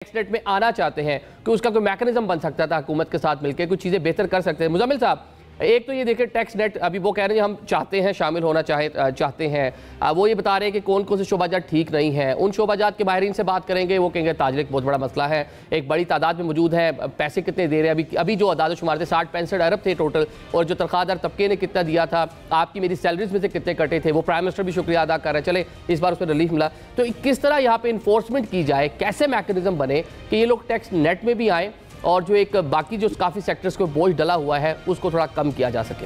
Tax net में आना चाहते हैं कि उसका कोई मैकेनिज्म बन सकता था हुकूमत के साथ मिलकर कुछ चीज़ें बेहतर कर सकते हैं। मुजम्मिल साहब, एक तो ये देखिए टैक्स नेट अभी वो कह रहे हैं हम चाहते हैं शामिल होना चाहते हैं, वो ये बता रहे हैं कि कौन कौन से शोबाजात ठीक नहीं हैं। उन शोबाजात के माहिरीन से बात करेंगे, वो कहेंगे ताजर एक बहुत बड़ा मसला है, एक बड़ी तादाद में मौजूद है, पैसे कितने दे रहे हैं। अभी जो अदाद शुमार थे 60-65 अरब थे टोटल, और जो तनख्वाहदार तबके ने कितना दिया था, आपकी मेरी सैलरीज में से कितने कटे थे, वो प्राइम मिनिस्टर भी शुक्रिया अदा कर रहे हैं। चले इस बार उसमें रिलीफ मिला, तो किस तरह यहाँ पे इन्फोर्समेंट की जाए, कैसे मैकेनिज्म बने कि ये लोग टैक्स नेट में भी आए और जो एक बाकी जो काफ़ी सेक्टर्स को बोझ डला हुआ है उसको थोड़ा कम किया जा सके।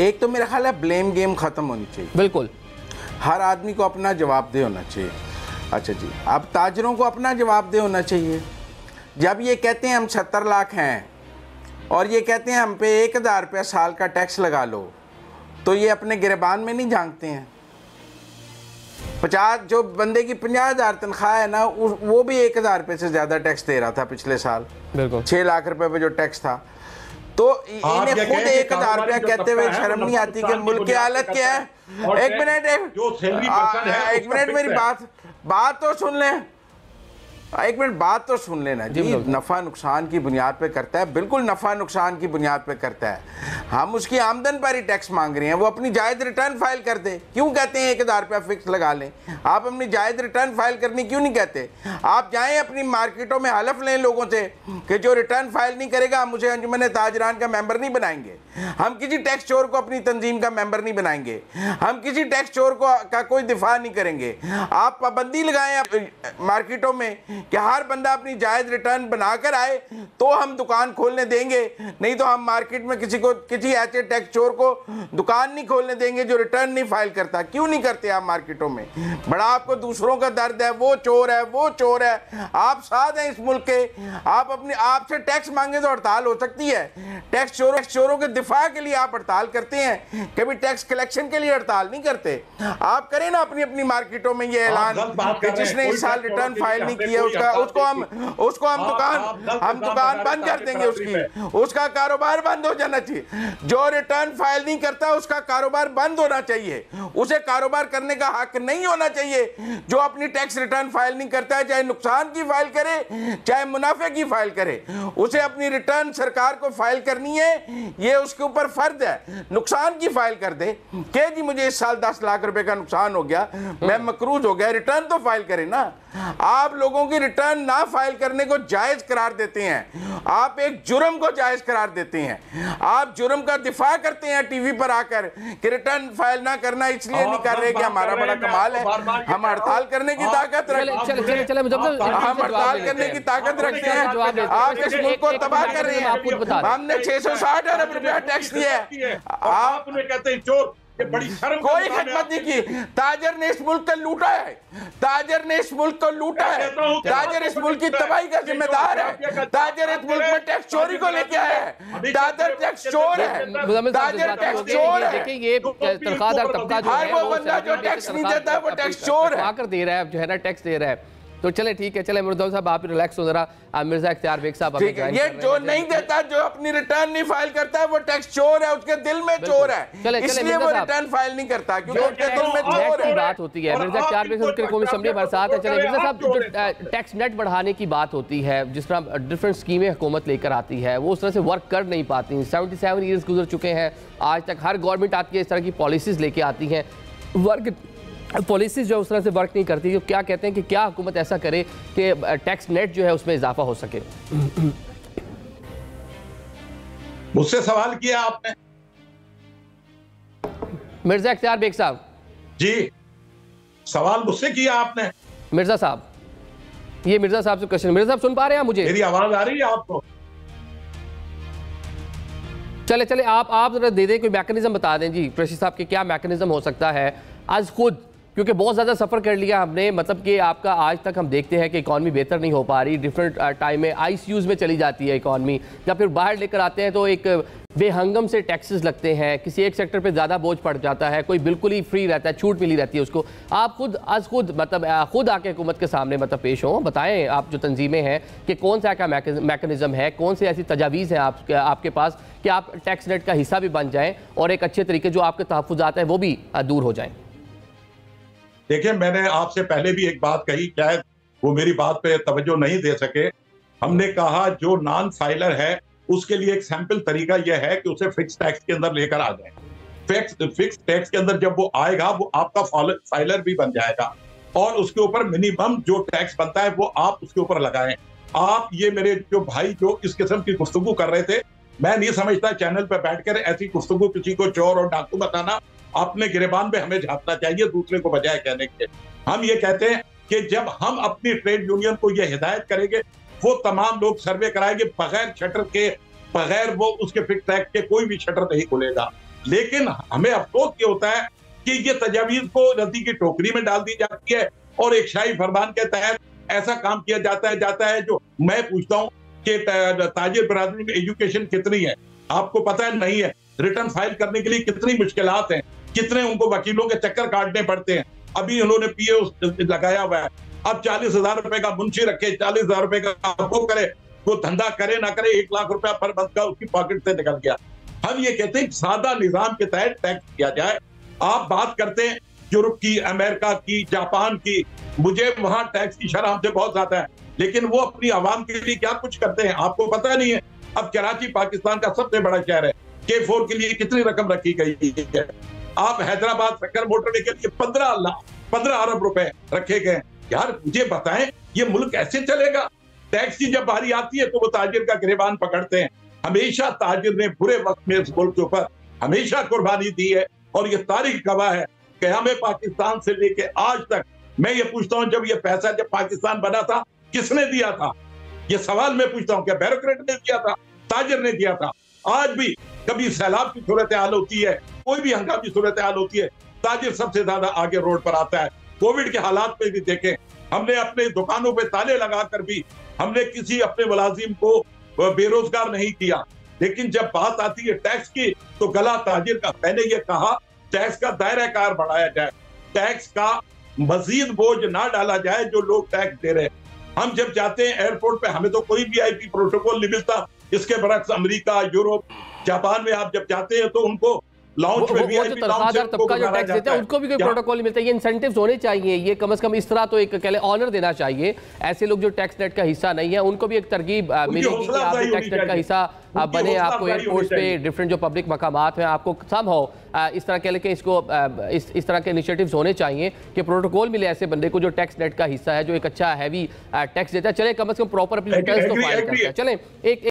एक तो मेरा ख्याल है ब्लेम गेम खत्म होनी चाहिए। बिल्कुल, हर आदमी को अपना जवाबदेह होना चाहिए। अच्छा जी, अब ताजरों को अपना जवाबदेह होना चाहिए। जब ये कहते हैं हम 70 लाख हैं और ये कहते हैं हम पे 1000 रुपया साल का टैक्स लगा लो, तो ये अपने गिरबान में नहीं झांकते हैं। 50 जो बंदे की 50,000 तनख्वाह है ना, वो भी 1000 रुपये से ज़्यादा टैक्स दे रहा था पिछले साल। बिल्कुल 6 लाख रुपए पे जो टैक्स था, तो इन्हें खुद 1000 रुपया कहते हुए शर्म नहीं आती कि मुल्क की हालत क्या है। एक मिनट मेरी बात तो सुन लें। एक मिनट बात तो सुन लेना जी। नफ़ा नुकसान की बुनियाद पे करता है, बिल्कुल नफ़ा नुकसान की बुनियाद पे करता है। हम उसकी आमदन पर ही टैक्स मांग रहे हैं, वो अपनी जायज़ रिटर्न फाइल कर दे। क्यों कहते हैं 1000 रुपया फिक्स लगा लें? आप अपनी जायज़ रिटर्न फाइल करनी क्यों नहीं कहते? आप जाएँ अपनी मार्केटों में हलफ लें लोगों से कि जो रिटर्न फाइल नहीं करेगा हम उसे अंजुमन ताजरान का मेंबर नहीं बनाएंगे, हम किसी टैक्स चोर को अपनी तंजीम का मेंबर नहीं बनाएंगे, हम किसी टैक्स चोर का कोई दिफा नहीं करेंगे। आप पाबंदी लगाएं मार्केटों में कि हर बंदा अपनी जायज़ रिटर्न बनाकर आए तो हम दुकान खोलने देंगे, नहीं तो हम मार्केट में किसी ऐसे टैक्स चोर को दुकान नहीं खोलने देंगे जो रिटर्न नहीं फाइल करता। क्यों नहीं करते आप मार्केटों में? बड़ा आपको दूसरों का दर्द है, वो चोर है, वो चोर है। आप साथ हैं इस मुल्क के, आप अपने आपसे टैक्स मांगे तो हड़ताल हो सकती है। टैक्स चोरों के दिफा के लिए आप हड़ताल करते हैं, कभी टैक्स कलेक्शन के लिए हड़ताल नहीं करते। आप करें ना अपनी अपनी मार्केटों में ये ऐलान कि जिसने इस साल रिटर्न फाइल नहीं किया उसको हम दुकान बंद कर देंगे, उसका कारोबार बंद हो जाना चाहिए। जो रिटर्न फाइल नहीं करता उसका कारोबार बंद होना चाहिए, उसे कारोबार करने का हक नहीं होना चाहिए। जो अपनी टैक्स रिटर्न फाइल नहीं करता है, चाहे नुकसान की फाइल करे चाहे मुनाफे की फाइल करे, उसे अपनी रिटर्न सरकार को फाइल करनी है, ये उसके ऊपर फर्ज है। नुकसान की फाइल कर दे कि जी मुझे इस साल 10 लाख रुपए का नुकसान हो गया, मैं मकरूज हो गया, रिटर्न तो फाइल करे ना। आप लोगों की रिटर्न ना फाइल करने को जायज करार देते हैं, आप एक जुर्म को जायज करार देते हैं। आप जुर्म का दिफा करते हैं टीवी पर आकर कि रिटर्न फाइल ना करना इसलिए नहीं कर रहे कि हमारा बड़ा कमाल है, हम हड़ताल करने की ताकत रखते हैं। आप इस मुल्क को तबाह कर रहे हैं। हमने 660 अरब रुपया टैक्स दिया है, आपने कहते हैं चोर। कोई खिदमत नहीं की। ताजर ने इस मुल्क को लूटा है, ताजर ने इस मुल्क को लूटा है, ताजर इस मुल्क की तबाही का जिम्मेदार है। ताजर इस मुल्क में टैक्स चोरी को लेके आया है, ताजर टैक्स चोर है, ताजर टैक्स चोर है। देखिए ये तनख्वाहदार तबका जो है वो बंदा जो टैक्स नहीं देता है वो टैक्स चोर है, आकर दे रहा है, जो है ना टैक्स दे रहा है। तो चले ठीक है, चले मुर्दम साहब आप रिलैक्स हो जरा। मिर्जा इख्तियार बेग साहब, ये जो नहीं देता, जो अपनी रिटर्न नहीं फाइल करता है वो टैक्स चोर है, उसके दिल में चोर है, इसलिए वो रिटर्न फाइल नहीं करता क्योंकि उसके दिल में चोर है। बात होती है मिर्जा इख्तियार बेग साहब, कौमी असेंबली बरसात है। चले मिर्जा साहब, जो टैक्स नेट बढ़ाने की बात होती है, जिस तरह डिफरेंट स्कीमें हुकूमत लेकर आती है, वो उस तरह से वर्क कर नहीं पाती। 77 ईयर्स गुजर चुके हैं, आज तक हर गवर्नमेंट आती है इस तरह की पॉलिसीज लेके आती हैं, वर्क पॉलिसीज जो उस तरह से वर्क नहीं करती। तो क्या कहते हैं कि क्या हुकूमत ऐसा करे कि टैक्स नेट जो है उसमें इजाफा हो सके? मुझसे सवाल किया आपने मिर्जा इख्तियार बेग साहब जी, सवाल मुझसे किया आपने। मिर्जा साहब, ये मिर्जा साहब से क्वेश्चन। मिर्जा साहब सुन पा रहे हैं मुझे? मेरी आवाज आ रही है आपको? चले आप जरा दे दें, कोई मैकेनिज्म बता दें जी रशीद साहब कि क्या मैकेनिज्म हो सकता है आज खुद, क्योंकि बहुत ज़्यादा सफ़र कर लिया हमने। मतलब कि आपका आज तक हम देखते हैं कि इकॉनमी बेहतर नहीं हो पा रही, डिफरेंट टाइम में ICUs में चली जाती है इकॉनमी, जब फिर बाहर लेकर आते हैं तो एक बेहंगम से टैक्सेस लगते हैं, किसी एक सेक्टर पे ज़्यादा बोझ पड़ जाता है, कोई बिल्कुल ही फ्री रहता है, छूट मिली रहती है उसको। आप खुद मतलब खुद आके हुकूमत के सामने मतलब पेश हों, बताएं आप जो तंजीमें हैं कि कौन सा क्या मैकेनिज्म है, कौन सी ऐसी तजावीज़ हैं आपके पास कि आप टैक्स नेट का हिस्सा भी बन जाएँ और एक अच्छे तरीके जो आपके तहफ़्फ़ुज़ात हैं वो भी दूर हो जाएँ। देखिए, मैंने आपसे पहले भी एक बात कही, शायद वो मेरी बात पे तवज्जो नहीं दे सके। हमने कहा जो नॉन फाइलर है उसके लिए एक सैंपल तरीका यह है कि उसे फिक्स टैक्स के अंदर लेकर आ जाए। फिक्स टैक्स के अंदर जब वो आएगा वो आपका फाइलर भी बन जाएगा और उसके ऊपर मिनिमम जो टैक्स बनता है वो आप उसके ऊपर लगाएं। आप ये मेरे जो भाई जो इस किस्म की गुफ्तगू कर रहे थे, मैं नहीं समझता चैनल पर बैठकर ऐसी गुफ्तगू किसी को चोर और डाकू बताना, अपने गिरेबान में हमें झांकना चाहिए दूसरे को बजाय कहने के। हम ये कहते हैं कि जब हम अपनी ट्रेड यूनियन को ये हिदायत करेंगे, वो तमाम लोग सर्वे कराएंगे बगैर शटर के, बगैर वो उसके फिक्स टैक्स के कोई भी शटर नहीं खुलेगा। लेकिन हमें अफसोस ये होता है कि ये तजावीज को रद्दी की टोकरी में डाल दी जाती है और एक शाही फरमान के तहत ऐसा काम किया जाता है जो मैं पूछता हूँ कि ताजिर बरादरी में एजुकेशन कितनी है, आपको पता है नहीं है। रिटर्न फाइल करने के लिए कितनी मुश्किलात हैं, कितने उनको वकीलों के चक्कर काटने पड़ते हैं। अभी उन्होंने पीए लगाया हुआ है, अब 40,000 रुपए का मुंशी रखे, 40,000 रुपए का वो करे, वो धंधा करे ना करे, 1 लाख रुपया पर मंथ का उसकी पॉकेट से निकल गया। हम ये कहते हैं सादा निजाम के तहत टैक्स किया जाए। आप बात करते हैं यूरोप की, अमेरिका की, जापान की, मुझे वहां टैक्स की शरह हमसे बहुत ज्यादा है, लेकिन वो अपनी आवाम के लिए क्या कुछ करते हैं आपको पता नहीं है। अब कराची पाकिस्तान का सबसे बड़ा शहर है, K4 के लिए कितनी रकम रखी गई है। आप हैदराबाद सक्कर मोटरवे के लिए 15 अरब रुपए रखे गए। यार मुझे बताएं ये मुल्क ऐसे चलेगा? टैक्स की जब बारी आती है तो वो ताजिर का गिरेबान पकड़ते हैं। हमेशा ताजिर ने बुरे वक्त में इस मुल्क के ऊपर हमेशा कुर्बानी दी है और ये तारीख गवाह है। क़याम पाकिस्तान से लेके आज तक मैं ये पूछता हूं, जब ये पैसा जब पाकिस्तान बना था किसने दिया था? ये सवाल मैं पूछता हूं, क्या ब्यूरोक्रेट ने दिया था? ताजिर ने दिया था? आज भी कभी सैलाब की सूरत हाल होती है, कोई भी हंगामी सूरत हाल होती है, ताजिर सबसे ज्यादा आगे रोड पर आता है। कोविड के हालात में भी देखें, हमने अपने दुकानों पे ताले लगाकर भी हमने किसी अपने मुलाजिम को बेरोजगार नहीं किया। लेकिन जब बात आती है टैक्स की तो गला ताजिर का। मैंने ये कहा टैक्स का दायरा कार बढ़ाया जाए, टैक्स का मजीद बोझ ना डाला जाए जो लोग टैक्स दे रहे हैं। हम जब जाते हैं एयरपोर्ट पे हमें तो कोई VIP प्रोटोकॉल नहीं मिलता। इसके बरक्स अमेरिका, यूरोप, जापान में आप जब जाते हैं तो उनको लाउंज में VIP तनख्वाहदार तबका जो टैक्स देता है उनको भी कोई प्रोटोकॉल नहीं मिलता। ये इंसेंटिव्स होने चाहिए, ये कम से कम इस तरह तो एक कह ले ऑनर देना चाहिए। ऐसे लोग जो टैक्स नेट का हिस्सा नहीं है उनको भी एक तरकीब मिलेगी कि आप टैक्स नेट का हिस्सा बने। आपको एयरपोर्ट पे डिफरेंट जो पब्लिक मकामात हैं आपको सम हो इस तरह कह ले कि इसको इस तरह के इनिशिएटिव्स होने चाहिए कि प्रोटोकॉल मिले ऐसे बंदे को जो टैक्स नेट का हिस्सा है, जो एक अच्छा हैवी टैक्स देता है। चले कम से कम प्रॉपर अपनी रिटर्न्स तो फाइल करता है। चलें एक